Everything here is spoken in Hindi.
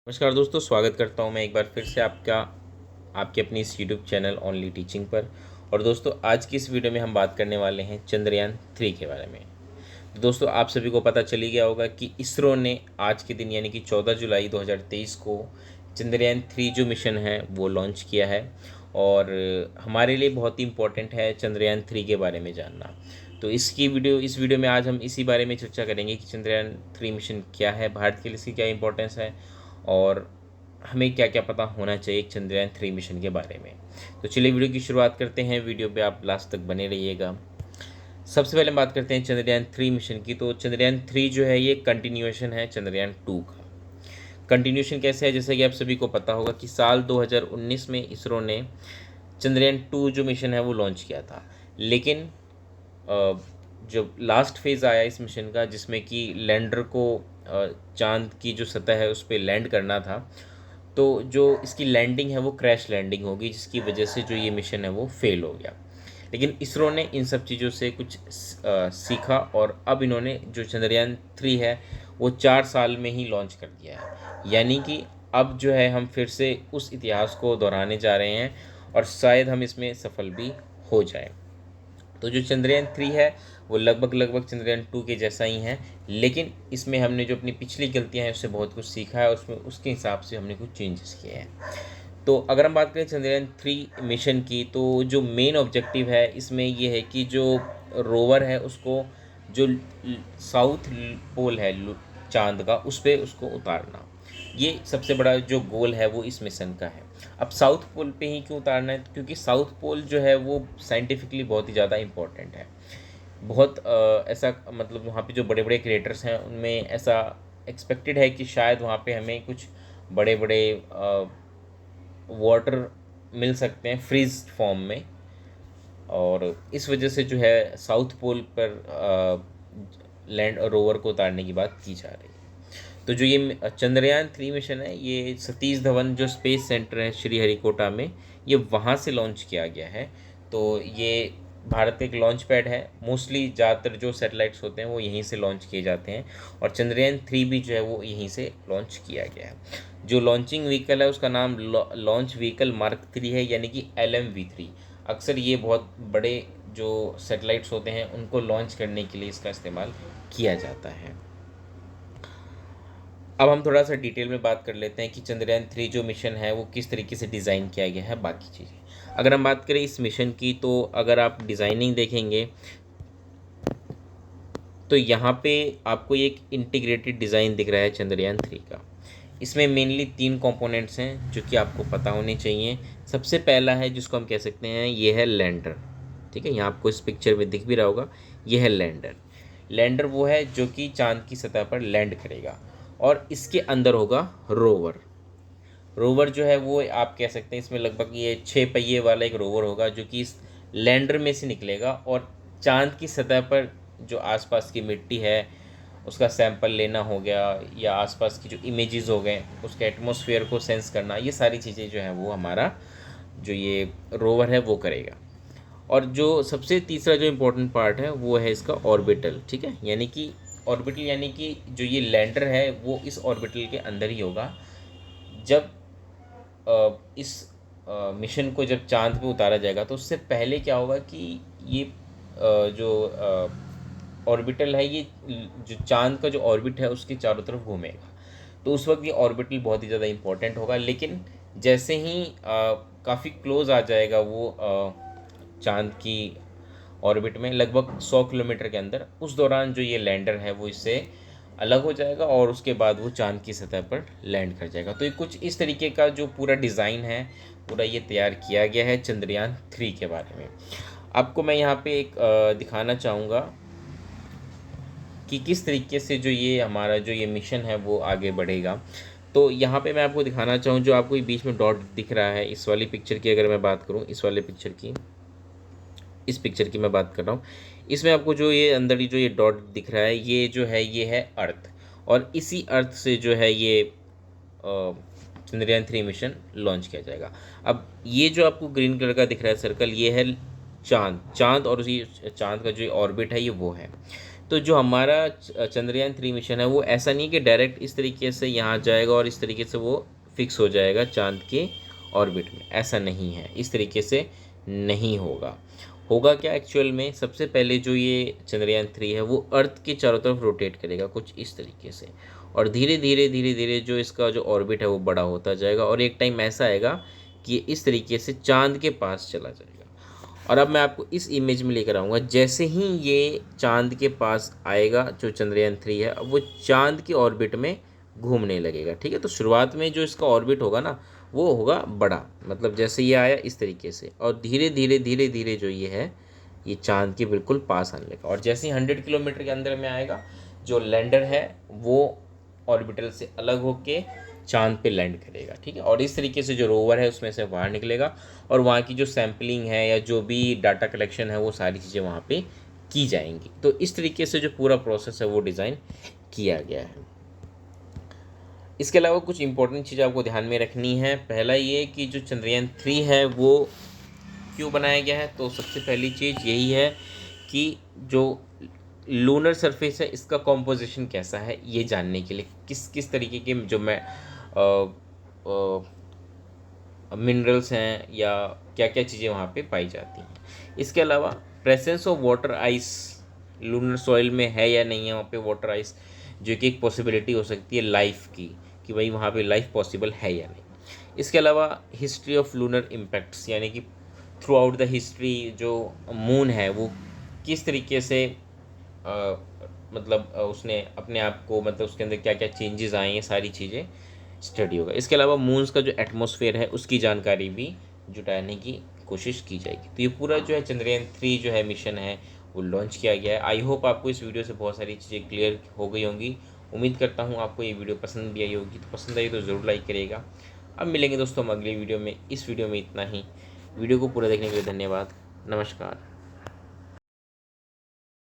नमस्कार दोस्तों, स्वागत करता हूं मैं एक बार फिर से आपके अपनी इस यूट्यूब चैनल ओनली टीचिंग पर। और दोस्तों, आज की इस वीडियो में हम बात करने वाले हैं चंद्रयान 3 के बारे में। तो दोस्तों, आप सभी को पता चली गया होगा कि इसरो ने आज के दिन यानी कि 14 जुलाई 2023 को चंद्रयान 3 जो मिशन है वो लॉन्च किया है। और हमारे लिए बहुत ही इम्पोर्टेंट है चंद्रयान 3 के बारे में जानना। तो इस वीडियो में आज हम इसी बारे में चर्चा करेंगे कि चंद्रयान 3 मिशन क्या है, भारत के लिए इसकी क्या इंपॉर्टेंस है और हमें क्या क्या पता होना चाहिए चंद्रयान 3 मिशन के बारे में। तो चलिए वीडियो की शुरुआत करते हैं। वीडियो पे आप लास्ट तक बने रहिएगा। सबसे पहले हम बात करते हैं चंद्रयान 3 मिशन की। तो चंद्रयान 3 जो है ये कंटिन्यूएशन है चंद्रयान 2 का। कंटिन्यूएशन कैसे है, जैसे कि आप सभी को पता होगा कि साल 2019 में इसरो ने चंद्रयान 2 जो मिशन है वो लॉन्च किया था। लेकिन जो लास्ट फेज़ आया इस मिशन का, जिसमें कि लैंडर को चांद की जो सतह है उस पर लैंड करना था, तो जो इसकी लैंडिंग है वो क्रैश लैंडिंग होगी, जिसकी वजह से जो ये मिशन है वो फेल हो गया। लेकिन इसरो ने इन सब चीज़ों से कुछ सीखा और अब इन्होंने जो चंद्रयान 3 है वो 4 साल में ही लॉन्च कर दिया है। यानी कि अब जो है हम फिर से उस इतिहास को दोहराने जा रहे हैं और शायद हम इसमें सफल भी हो जाए। तो जो चंद्रयान 3 है वो लगभग चंद्रयान 2 के जैसा ही है, लेकिन इसमें हमने जो अपनी पिछली गलतियां हैं उससे बहुत कुछ सीखा है, उसमें उसके हिसाब से हमने कुछ चेंजेस किए हैं। तो अगर हम बात करें चंद्रयान 3 मिशन की, तो जो मेन ऑब्जेक्टिव है इसमें ये है कि जो रोवर है उसको जो साउथ पोल है चांद का, उस पर उसको उतारना, ये सबसे बड़ा जो गोल है वो इस मिशन का है। अब साउथ पोल पे ही क्यों उतारना है, क्योंकि साउथ पोल जो है वो साइंटिफिकली बहुत ही ज़्यादा इम्पोर्टेंट है। बहुत ऐसा मतलब वहाँ पे जो बड़े बड़े क्रिएटर्स हैं उनमें ऐसा एक्सपेक्टेड है कि शायद वहाँ पे हमें कुछ बड़े बड़े वाटर मिल सकते हैं फ्रीज फॉर्म में। और इस वजह से जो है साउथ पोल पर लैंड रोवर को उतारने की बात की जा रही है। तो जो ये चंद्रयान 3 मिशन है ये सतीश धवन जो स्पेस सेंटर है श्रीहरिकोटा में, ये वहाँ से लॉन्च किया गया है। तो ये भारत का एक लॉन्च पैड है। मोस्टली ज़्यादातर जो सैटेलाइट्स होते हैं वो यहीं से लॉन्च किए जाते हैं और चंद्रयान 3 भी जो है वो यहीं से लॉन्च किया गया है। जो लॉन्चिंग व्हीकल है उसका नाम लॉन्च व्हीकल मार्क 3 है, यानी कि LMV3। अक्सर ये बहुत बड़े जो सैटेलाइट्स होते हैं उनको लॉन्च करने के लिए इसका इस्तेमाल किया जाता है। अब हम थोड़ा सा डिटेल में बात कर लेते हैं कि चंद्रयान 3 जो मिशन है वो किस तरीके से डिज़ाइन किया गया है, बाकी चीज़ें। अगर हम बात करें इस मिशन की, तो अगर आप डिज़ाइनिंग देखेंगे तो यहाँ पे आपको एक इंटीग्रेटेड डिज़ाइन दिख रहा है चंद्रयान 3 का। इसमें मेनली 3 कंपोनेंट्स हैं जो कि आपको पता होने चाहिए। सबसे पहला है जिसको हम कह सकते हैं ये है लैंडर। ठीक है, यहाँ आपको इस पिक्चर में दिख भी रहा होगा, ये है लैंडर। लैंडर वो है जो कि चांद की सतह पर लैंड करेगा और इसके अंदर होगा रोवर। रोवर जो है वो आप कह सकते हैं इसमें लगभग ये 6 पहिए वाला एक रोवर होगा जो कि इस लैंडर में से निकलेगा और चांद की सतह पर जो आसपास की मिट्टी है उसका सैंपल लेना हो गया, या आसपास की जो इमेजेस हो गए उसके एटमॉस्फेयर को सेंस करना, ये सारी चीज़ें जो है वो हमारा जो ये रोवर है वो करेगा। और जो सबसे तीसरा जो इम्पोर्टेंट पार्ट है वो है इसका ऑर्बिटल। ठीक है, यानी कि ऑर्बिटल यानी कि जो ये लैंडर है वो इस ऑर्बिटल के अंदर ही होगा। जब इस मिशन को जब चांद पे उतारा जाएगा तो उससे पहले क्या होगा कि ये जो ऑर्बिटल है ये जो चांद का जो ऑर्बिट है उसके चारों तरफ घूमेगा। तो उस वक्त ये ऑर्बिटल बहुत ही ज़्यादा इम्पोर्टेंट होगा। लेकिन जैसे ही काफ़ी क्लोज आ जाएगा वो चांद की ऑर्बिट में लगभग 100 किलोमीटर के अंदर, उस दौरान जो ये लैंडर है वो इससे अलग हो जाएगा और उसके बाद वो चांद की सतह पर लैंड कर जाएगा। तो ये कुछ इस तरीके का जो पूरा डिज़ाइन है पूरा ये तैयार किया गया है चंद्रयान 3 के बारे में। आपको मैं यहाँ पे एक दिखाना चाहूँगा कि किस तरीके से जो ये हमारा जो ये मिशन है वो आगे बढ़ेगा। तो यहाँ पे मैं आपको दिखाना चाहूँ, जो आपको ये बीच में डॉट दिख रहा है, इस वाली पिक्चर की अगर मैं बात करूँ, इस पिक्चर की मैं बात कर रहा हूँ, इसमें आपको जो ये अंदर ही जो ये डॉट दिख रहा है ये जो है ये है अर्थ। और इसी अर्थ से जो है ये चंद्रयान 3 मिशन लॉन्च किया जाएगा। अब ये जो आपको ग्रीन कलर का दिख रहा है सर्कल, ये है चांद। चांद और उसी चांद का जो ऑर्बिट है ये वो है। तो जो हमारा चंद्रयान 3 मिशन है वो ऐसा नहीं कि डायरेक्ट इस तरीके से यहाँ जाएगा और इस तरीके से वो फिक्स हो जाएगा चांद के ऑर्बिट में, ऐसा नहीं है, इस तरीके से नहीं होगा। होगा क्या एक्चुअल में, सबसे पहले जो ये चंद्रयान 3 है वो अर्थ के चारों तरफ रोटेट करेगा कुछ इस तरीके से, और धीरे धीरे धीरे धीरे जो इसका जो ऑर्बिट है वो बड़ा होता जाएगा, और एक टाइम ऐसा आएगा कि ये इस तरीके से चांद के पास चला जाएगा। और अब मैं आपको इस इमेज में लेकर आऊँगा, जैसे ही ये चांद के पास आएगा जो चंद्रयान 3 है, अब वो चांद के ऑर्बिट में घूमने लगेगा। ठीक है, तो शुरुआत में जो इसका ऑर्बिट होगा ना वो होगा बड़ा, मतलब जैसे ये आया इस तरीके से, और धीरे धीरे धीरे धीरे जो ये है ये चांद के बिल्कुल पास आने लगा, और जैसे ही 100 किलोमीटर के अंदर में आएगा जो लैंडर है वो ऑर्बिटल से अलग होके चांद पे लैंड करेगा। ठीक है, और इस तरीके से जो रोवर है उसमें से बाहर निकलेगा, और वहाँ की जो सैम्पलिंग है या जो भी डाटा कलेक्शन है वो सारी चीज़ें वहाँ पे की जाएंगी। तो इस तरीके से जो पूरा प्रोसेस है वो डिज़ाइन किया गया है। इसके अलावा कुछ इंपॉर्टेंट चीज़ आपको ध्यान में रखनी है। पहला ये कि जो चंद्रयान 3 है वो क्यों बनाया गया है, तो सबसे पहली चीज़ यही है कि जो लूनर सरफेस है इसका कॉम्पोजिशन कैसा है ये जानने के लिए, किस किस तरीके के जो मैं मिनरल्स हैं या क्या क्या चीज़ें वहाँ पे पाई जाती हैं। इसके अलावा presence of water ice lunar soil में है या नहीं है वहाँ पे वाटर आइस, जो कि एक पॉसिबिलिटी हो सकती है लाइफ की, कि भाई वहाँ पे लाइफ पॉसिबल है या नहीं। इसके अलावा हिस्ट्री ऑफ लूनर इम्पैक्ट्स, यानी कि थ्रू आउट द हिस्ट्री जो मून है वो किस तरीके से मतलब उसने अपने आप को, मतलब उसके अंदर क्या क्या चेंजेस आए हैं, सारी चीज़ें स्टडी होगा। इसके अलावा मून्स का जो एटमॉस्फेयर है उसकी जानकारी भी जुटाने की कोशिश की जाएगी। तो ये पूरा जो है चंद्रयान 3 जो है मिशन है वो लॉन्च किया गया है। आई होप आपको इस वीडियो से बहुत सारी चीज़ें क्लियर हो गई होंगी। उम्मीद करता हूँ आपको ये वीडियो पसंद भी आई होगी, तो पसंद आई तो ज़रूर लाइक करिएगा। अब मिलेंगे दोस्तों हम अगली वीडियो में। इस वीडियो में इतना ही। वीडियो को पूरा देखने के लिए धन्यवाद। नमस्कार।